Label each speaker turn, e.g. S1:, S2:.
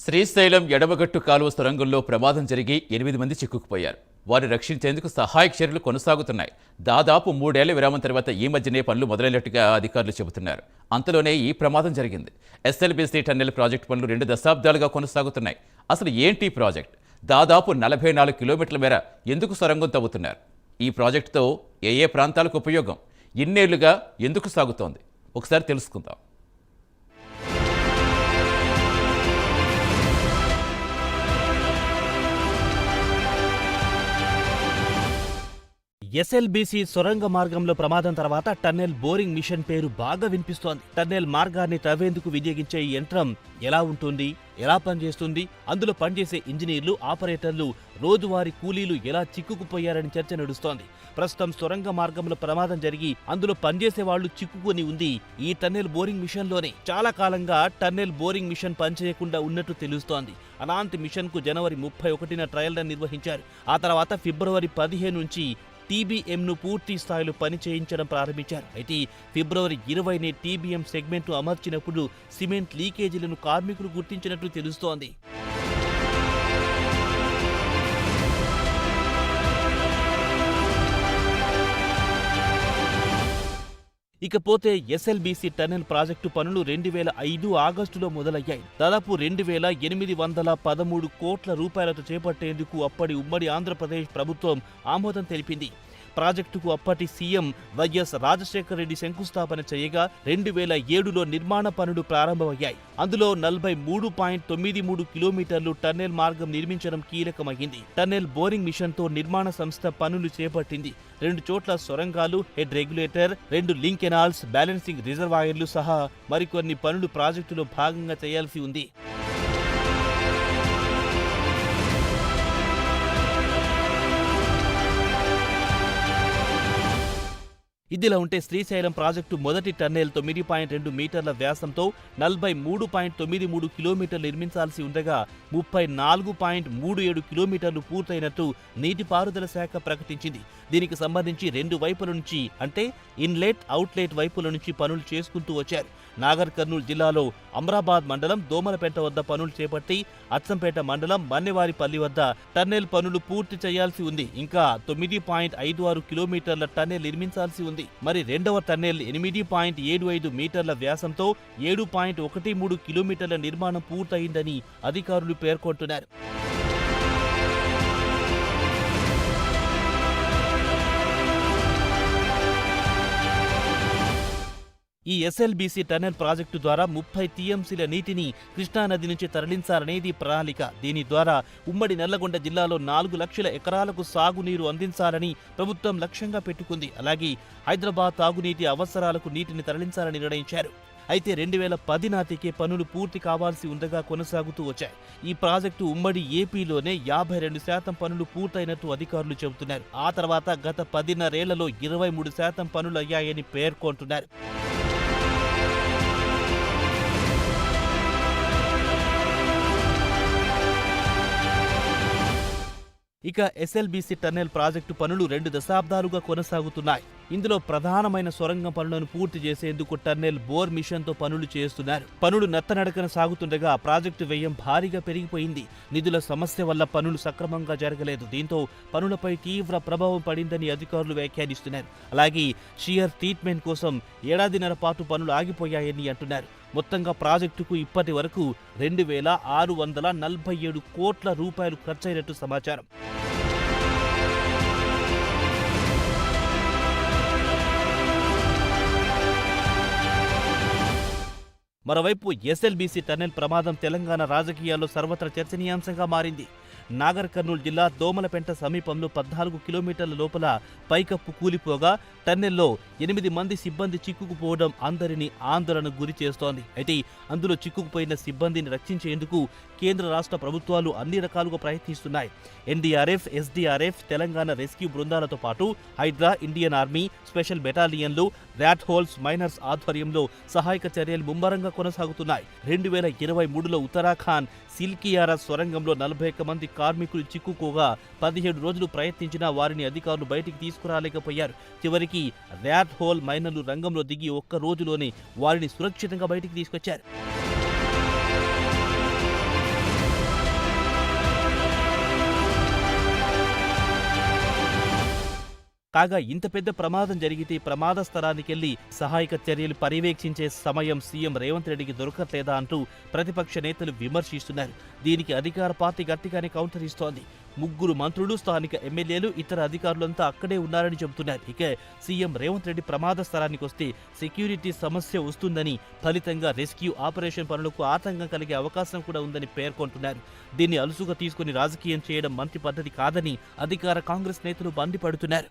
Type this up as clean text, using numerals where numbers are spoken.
S1: శ్రీశైలం ఎడమగట్టు కాలువ సొరంగంలో ప్రమాదం జరిగి 8 మంది చిక్కుకుపోయారు. వారిని రక్షించేందుకు సహాయక చర్యలు కొనసాగుతున్నాయి. దాదాపు 3 ఏళ్ల విరామం తర్వాత ఈ మధ్యనే పనులు మొదలైనట్టుగా అధికారులు చెబుతున్నారు. అంతలోనే ఈ ప్రమాదం జరిగింది. ఎస్ఎల్బీసీ టన్నెల్ ప్రాజెక్టు పనులు 2 దశాబ్దాలుగా కొనసాగుతున్నాయి. అసలు ఏంటి ప్రాజెక్ట్? దాదాపు 44 కిలోమీటర్ల మేర ఎందుకు సొరంగం తవ్వుతున్నారు? ఈ ప్రాజెక్టుతో ఏ ప్రాంతాలకు ఉపయోగం? ఇన్నేళ్లుగా ఎందుకు సాగుతోంది? ఒకసారి తెలుసుకుందాం.
S2: ఎస్ఎల్బీసీ సొరంగ మార్గంలో ప్రమాదం తర్వాత టన్నెల్ బోరింగ్ మిషన్ పేరు బాగా వినిపిస్తోంది. టన్నెల్ మార్గాన్ని తవ్వేందుకు వినియోగించే ఈ యంత్రం ఎలా ఉంటుంది, ఎలా పనిచేస్తుంది, అందులో పనిచేసే ఇంజనీర్లు, ఆపరేటర్లు, రోజువారీ కూలీలు ఎలా చిక్కుకుపోయారని చర్చ నడుస్తోంది. ప్రస్తుతం సొరంగ మార్గంలో ప్రమాదం జరిగి అందులో పనిచేసే వాళ్లు చిక్కుకుని ఉంది ఈ టన్నెల్ బోరింగ్ మిషన్ లోనే. చాలా కాలంగా టన్నెల్ బోరింగ్ మిషన్ పనిచేయకుండా ఉన్నట్టు తెలుస్తోంది. అలాంటి మిషన్ కు జనవరి 31న ట్రయల్ రన్ నిర్వహించారు. ఆ తర్వాత ఫిబ్రవరి 15 నుంచి టీబీఎంను పూర్తి స్థాయిలో పని చేయించడం ప్రారంభించారు. అయితే ఫిబ్రవరి 20నే టీబీఎం సెగ్మెంట్ను అమర్చినప్పుడు సిమెంట్ లీకేజీలను కార్మికులు గుర్తించినట్లు తెలుస్తోంది. ఇకపోతే ఎస్ఎల్బీసీ టన్నెల్ ప్రాజెక్టు పనులు 2005 ఆగస్టులో మొదలయ్యాయి. దాదాపు 2813 కోట్ల రూపాయలతో చేపట్టేందుకు అప్పటి ఉమ్మడి ఆంధ్రప్రదేశ్ ప్రభుత్వం ఆమోదం తెలిపింది. ప్రాజెక్టుకు అప్పటి సీఎం వైఎస్ రాజశేఖర రెడ్డి శంకుస్థాపన చేయగా 2007లో నిర్మాణ పనులు ప్రారంభమయ్యాయి. అందులో 43.93 కిలోమీటర్లు టన్నెల్ మార్గం నిర్మించడం కీలకమైంది. టన్నెల్ బోరింగ్ మిషన్తో నిర్మాణ సంస్థ పనులు చేపట్టింది. 2 చోట్ల సొరంగాలు, head regulator, 2 link canals, balancing రిజర్వాయర్లు సహా మరికొన్ని పనులు ప్రాజెక్టులో భాగంగా చేయాల్సి ఉంది. ఇదిలా ఉంటే శ్రీశైలం ప్రాజెక్టు మొదటి టన్నెల్ 9.2 మీటర్ల వ్యాసంతో 43.93 కిలోమీటర్లు నిర్మించాల్సి ఉండగా 34.37 కిలోమీటర్లు పూర్తయినట్టు నీటిపారుదల శాఖ ప్రకటించింది. దీనికి సంబంధించి 2 వైపుల నుంచి అంటే ఇన్లెట్, అవుట్లెట్ వైపుల నుంచి పనులు చేసుకుంటూ వచ్చారు. నాగర్ కర్నూలు జిల్లాలో అమరాబాద్ మండలం దోమలపేట వద్ద పనులు చేపట్టి అచ్చంపేట మండలం మన్నెవారిపల్లి వద్ద టన్నెల్ పనులు పూర్తి చేయాల్సి ఉంది. ఇంకా 9.56 కిలోమీటర్ల టన్నెల్ నిర్మించాల్సి ఉంది. మరి రెండవ టన్నెల్ 8.75 మీటర్ల వ్యాసంతో 7.13 కిలోమీటర్ల నిర్మాణం పూర్తయిందని అధికారులు పేర్కొంటున్నారు. ఈ ఎస్ఎల్బీసీ టన్నెల్ ప్రాజెక్టు ద్వారా 30 టీఎంసీల నీటిని కృష్ణానది నుంచి తరలించాలనేది ప్రణాళిక. దీని ద్వారా ఉమ్మడి నల్లగొండ జిల్లాలో 4 లక్షల ఎకరాలకు సాగునీరు అందించాలని ప్రభుత్వం లక్ష్యంగా పెట్టుకుంది. అలాగే హైదరాబాద్ తాగునీటి అవసరాలకు నీటిని తరలించాలని నిర్ణయించారు. అయితే 2010 నాటికే పనులు పూర్తి కావాల్సి ఉండగా కొనసాగుతూ వచ్చాయి. ఈ ప్రాజెక్టు ఉమ్మడి ఏపీలోనే 52% పనులు పూర్తయినట్టు అధికారులు చెబుతున్నారు. ఆ తర్వాత గత 10.5 ఏళ్లలో 23% పనులు అయ్యాయని పేర్కొంటున్నారు. ఇక ఎస్ఎల్బీసీ టన్నెల్ ప్రాజెక్టు పనులు 2 దశాబ్దాలుగా కొనసాగుతున్నాయి. ఇందులో ప్రధానమైన సొరంగం పనులను పూర్తి చేసేందుకు టన్నెల్ బోర్ మిషన్తో పనులు చేస్తున్నారు. పనులు నత్తనడకన సాగుతుండగా ప్రాజెక్టు వ్యయం భారీగా పెరిగిపోయింది. నిధుల సమస్య వల్ల పనులు సక్రమంగా జరగలేదు. దీంతో పనులపై తీవ్ర ప్రభావం పడిందని అధికారులు వ్యాఖ్యానిస్తున్నారు. అలాగే షియర్ ట్రీట్మెంట్ కోసం 1.5 ఏళ్ల పాటు పనులు ఆగిపోయాయని అంటున్నారు. మొత్తంగా ప్రాజెక్టుకు ఇప్పటి వరకు 2,647 కోట్ల రూపాయలు ఖర్చయినట్టు సమాచారం. మరోవైపు ఎస్ఎల్బీసీ టన్నెల్ ప్రమాదం తెలంగాణ రాజకీయాల్లో సర్వత్రా చర్చనీయాంశంగా మారింది. నాగర్ కర్నూలు జిల్లా దోమలపెంట సమీపంలో 14 కిలోమీటర్ల లోపల పైకప్పు కూలిపోగా టన్నెల్లో 8 మంది సిబ్బంది చిక్కుకుపోవడం అందరినీ ఆందోళనకు గురి చేస్తోంది. అయితే అందులో చిక్కుకుపోయిన సిబ్బందిని రక్షించేందుకు కేంద్ర రాష్ట్ర ప్రభుత్వాలు అన్ని రకాలుగా ప్రయత్నిస్తున్నాయి. ఎన్డీఆర్ఎఫ్, ఎస్డీఆర్ఎఫ్, తెలంగాణ రెస్క్యూ బృందాలతో పాటు హైడ్రా, ఇండియన్ ఆర్మీ, స్పెషల్ బెటాలియన్లు, ర్యాట్ హోల్స్ మైనర్స్ ఆధ్వర్యంలో సహాయక చర్యలు ముమ్మరంగా కొనసాగుతున్నాయి. 2023లో ఉత్తరాఖండ్ సిల్కియారా సొరంగంలో 41 మంది కార్మికులు చిక్కుకోగా 17 రోజులు ప్రయత్నించినా వారిని అధికారులు బయటికి తీసుకురాలేకపోయారు. చివరికి ర్యాట్ హోల్ మైనర్లు రంగంలో దిగి ఒక్క రోజులోనే వారిని సురక్షితంగా బయటికి తీసుకొచ్చారు. కాగా ఇంత పెద్ద ప్రమాదం జరిగితే ప్రమాద స్థలానికెళ్లి సహాయక చర్యలు పర్యవేక్షించే సమయం సీఎం రేవంత్ రెడ్డికి దొరకట్లేదా అంటూ ప్రతిపక్ష నేతలు విమర్శిస్తున్నారు. దీనికి అధికార పార్టీ గట్టిగానే కౌంటర్ ఇస్తోంది. 3 మంత్రులు, స్థానిక ఎమ్మెల్యేలు, ఇతర అధికారులంతా అక్కడే ఉన్నారని చెబుతున్నారు. ఇక సీఎం రేవంత్ రెడ్డి ప్రమాద స్థలానికి వస్తే సెక్యూరిటీ సమస్య వస్తుందని, ఫలితంగా రెస్క్యూ ఆపరేషన్ పనులకు ఆటంకం కలిగే అవకాశం కూడా ఉందని పేర్కొంటున్నారు. దీన్ని అలుసుగా తీసుకుని రాజకీయం చేయడం మంచి పద్ధతి కాదని అధికార కాంగ్రెస్ నేతలు మండిపడుతున్నారు.